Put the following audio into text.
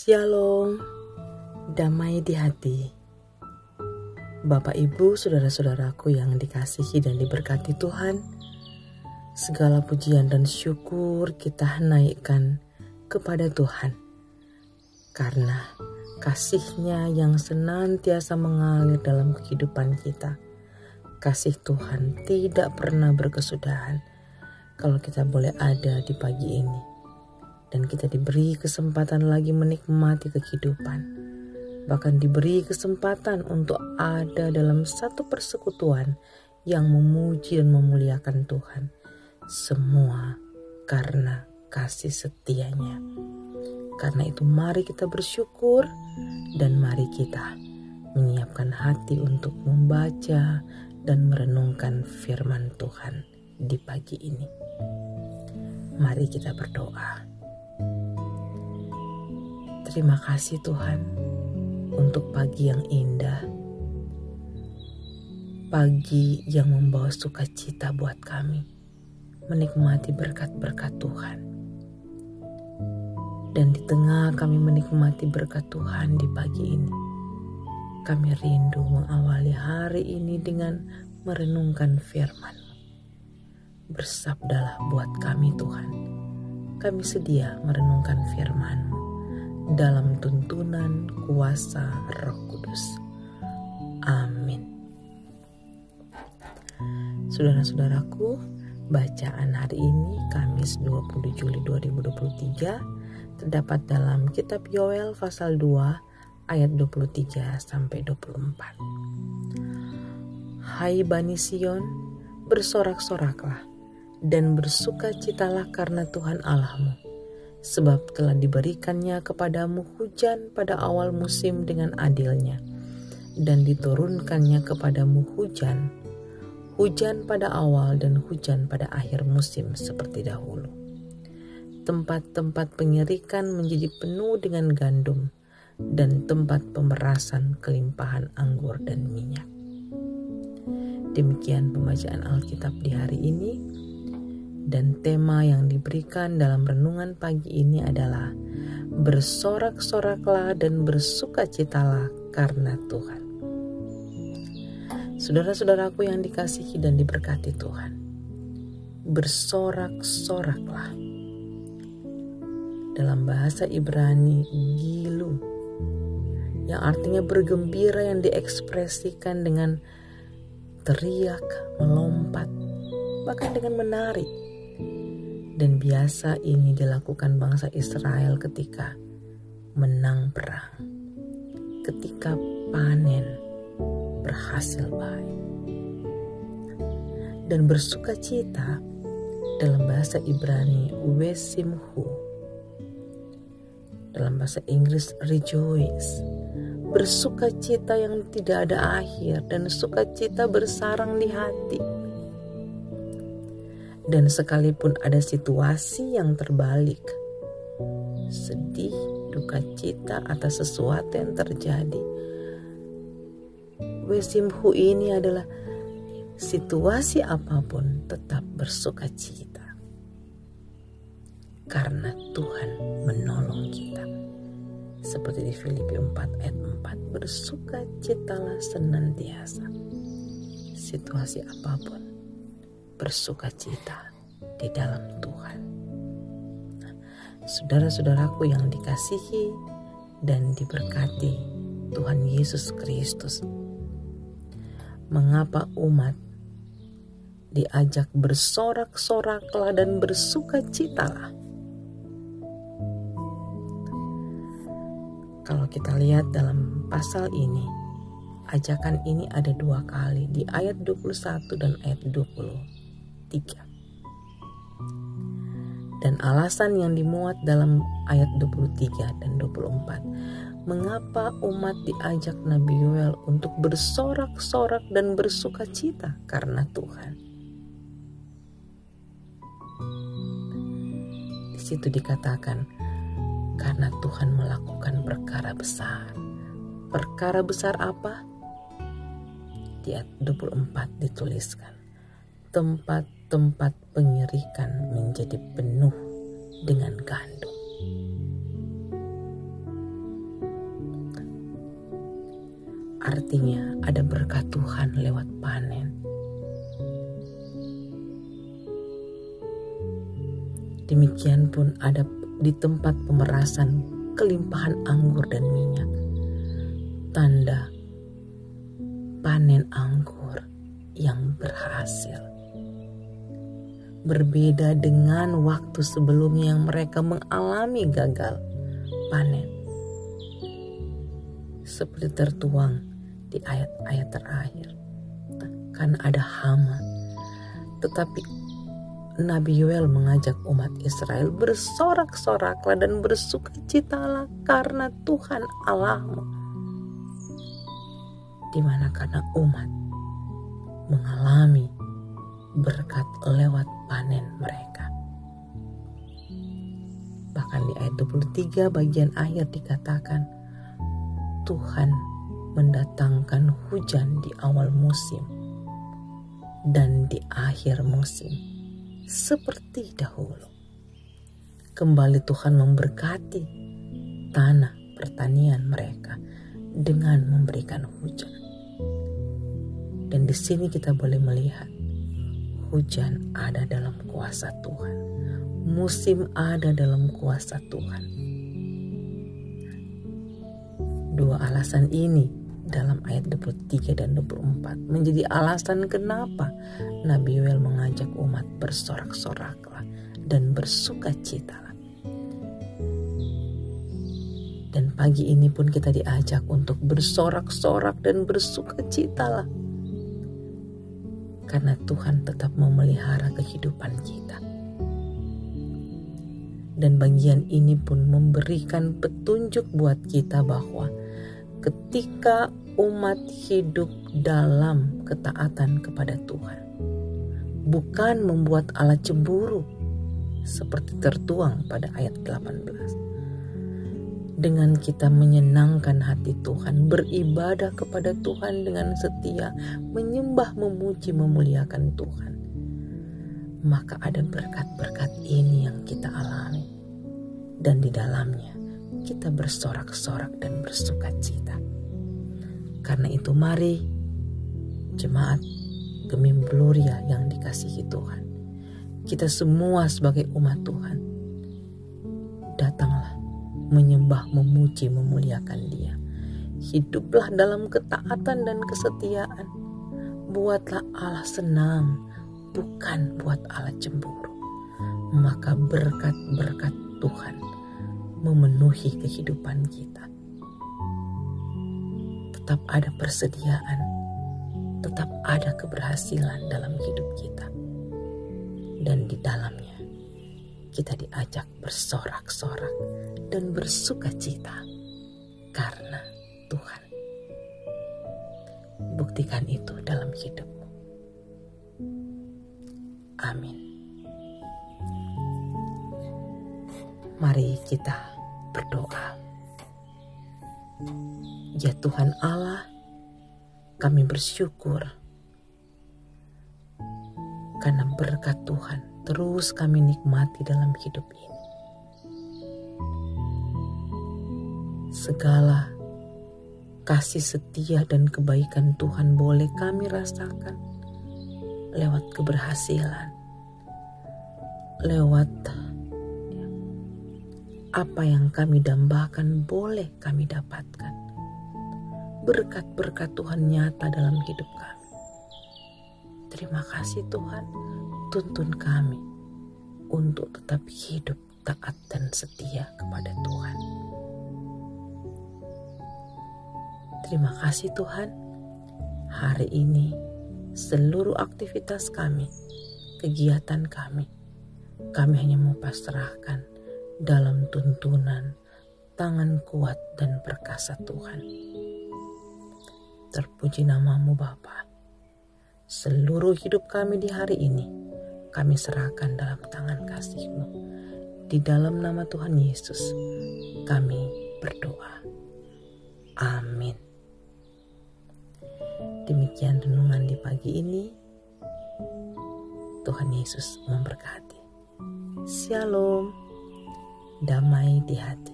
Shalom, damai di hati. Bapak Ibu, saudara-saudaraku yang dikasihi dan diberkati Tuhan, segala pujian dan syukur kita naikkan kepada Tuhan. Karena kasih-Nya yang senantiasa mengalir dalam kehidupan kita. Kasih Tuhan tidak pernah berkesudahan kalau kita boleh ada di pagi ini. Dan kita diberi kesempatan lagi menikmati kehidupan. Bahkan diberi kesempatan untuk ada dalam satu persekutuan yang memuji dan memuliakan Tuhan. Semua karena kasih setia-Nya. Karena itu mari kita bersyukur dan mari kita menyiapkan hati untuk membaca dan merenungkan firman Tuhan di pagi ini. Mari kita berdoa. Terima kasih Tuhan untuk pagi yang indah, pagi yang membawa sukacita buat kami, menikmati berkat-berkat Tuhan. Dan di tengah kami menikmati berkat Tuhan di pagi ini, kami rindu mengawali hari ini dengan merenungkan firman-Mu. Bersabdalah buat kami Tuhan, kami sedia merenungkan firman-Mu dalam tuntunan kuasa Roh Kudus. Amin. Saudara-saudaraku, bacaan hari ini Kamis 20 Juli 2023 terdapat dalam kitab Yoel pasal 2 ayat 23 sampai 24. Hai Bani Sion, bersorak-soraklah dan bersukacitalah karena Tuhan Allahmu. Sebab telah diberikannya kepadamu hujan pada awal musim dengan adilnya, dan diturunkannya kepadamu hujan pada awal dan hujan pada akhir musim seperti dahulu. Tempat-tempat pengirikan menjadi penuh dengan gandum, dan tempat pemerasan kelimpahan anggur dan minyak. Demikian pembacaan Alkitab di hari ini. Dan tema yang diberikan dalam renungan pagi ini adalah bersorak-soraklah dan bersukacitalah karena Tuhan. Saudara-saudaraku yang dikasihi dan diberkati Tuhan, bersorak-soraklah. Dalam bahasa Ibrani, gilu, yang artinya bergembira, yang diekspresikan dengan teriak, melompat, bahkan dengan menari. Dan biasa ini dilakukan bangsa Israel ketika menang perang, ketika panen berhasil baik. Dan bersukacita dalam bahasa Ibrani wesimhu, dalam bahasa Inggris rejoice, bersukacita yang tidak ada akhir dan sukacita bersarang di hati. Dan sekalipun ada situasi yang terbalik, sedih, duka cita atas sesuatu yang terjadi, wesimhu ini adalah situasi apapun tetap bersukacita. Karena Tuhan menolong kita. Seperti di Filipi 4 ayat 4, bersukacitalah senantiasa. Situasi apapun, bersukacita di dalam Tuhan. Saudara-saudaraku yang dikasihi dan diberkati Tuhan Yesus Kristus, mengapa umat diajak bersorak-soraklah dan bersukacitalah? Kalau kita lihat dalam pasal ini, ajakan ini ada 2 kali, di ayat 21 dan ayat 23. Dan alasan yang dimuat dalam ayat 23 dan 24, mengapa umat diajak Nabi Yoel untuk bersorak-sorak dan bersukacita karena Tuhan. Di situ dikatakan, karena Tuhan melakukan perkara besar. Perkara besar apa? Di ayat 24 dituliskan, tempat-tempat pengirikan menjadi penuh dengan gandum. Artinya ada berkat Tuhan lewat panen. Demikian pun ada di tempat pemerasan kelimpahan anggur dan minyak. Tanda panen anggur yang berhasil. Berbeda dengan waktu sebelumnya yang mereka mengalami gagal panen. Seperti tertuang di ayat-ayat terakhir. Karena ada hama. Tetapi Nabi Yoel mengajak umat Israel bersorak-soraklah dan bersukacitalah karena Tuhan Allahmu. Di mana karena umat mengalami berkat lewat panen mereka. Bahkan di ayat 23 bagian akhir dikatakan Tuhan mendatangkan hujan di awal musim dan di akhir musim seperti dahulu. Kembali Tuhan memberkati tanah pertanian mereka dengan memberikan hujan. Dan di sini kita boleh melihat hujan ada dalam kuasa Tuhan. Musim ada dalam kuasa Tuhan. Dua alasan ini dalam ayat 23 dan 24 menjadi alasan kenapa Nabi Yoel mengajak umat bersorak-soraklah dan bersukacitalah. Dan pagi ini pun kita diajak untuk bersorak-sorak dan bersukacitalah. Karena Tuhan tetap memelihara kehidupan kita. Dan bagian ini pun memberikan petunjuk buat kita bahwa ketika umat hidup dalam ketaatan kepada Tuhan, bukan membuat Allah cemburu seperti tertuang pada ayat 18. Dengan kita menyenangkan hati Tuhan, beribadah kepada Tuhan dengan setia, menyembah, memuji, memuliakan Tuhan, maka ada berkat-berkat ini yang kita alami. Dan di dalamnya kita bersorak-sorak dan bersukacita. Karena itu mari jemaat Gemim Gloria yang dikasihi Tuhan, kita semua sebagai umat Tuhan, datanglah menyembah, memuji, memuliakan Dia. Hiduplah dalam ketaatan dan kesetiaan. Buatlah Allah senang, bukan buat Allah cemburu. Maka berkat-berkat Tuhan memenuhi kehidupan kita. Tetap ada persediaan, tetap ada keberhasilan dalam hidup kita. Dan di dalamnya kita diajak bersorak-sorak dan bersukacita karena Tuhan. Buktikan itu dalam hidupmu. Amin. Mari kita berdoa. Ya Tuhan Allah, kami bersyukur karena berkat Tuhan terus kami nikmati dalam hidup ini. Segala kasih setia dan kebaikan Tuhan boleh kami rasakan lewat keberhasilan, lewat apa yang kami dambakan boleh kami dapatkan. Berkat-berkat Tuhan nyata dalam hidup kami. Terima kasih Tuhan, tuntun kami untuk tetap hidup taat dan setia kepada Tuhan. Terima kasih Tuhan, hari ini seluruh aktivitas kami, kegiatan kami hanya mau pasrahkan dalam tuntunan tangan kuat dan perkasa Tuhan. Terpuji namamu Bapa. Seluruh hidup kami di hari ini kami serahkan dalam tangan kasih-Mu. Di dalam nama Tuhan Yesus kami berdoa. Amin. Demikian renungan di pagi ini. Tuhan Yesus memberkati. Shalom. Damai di hati.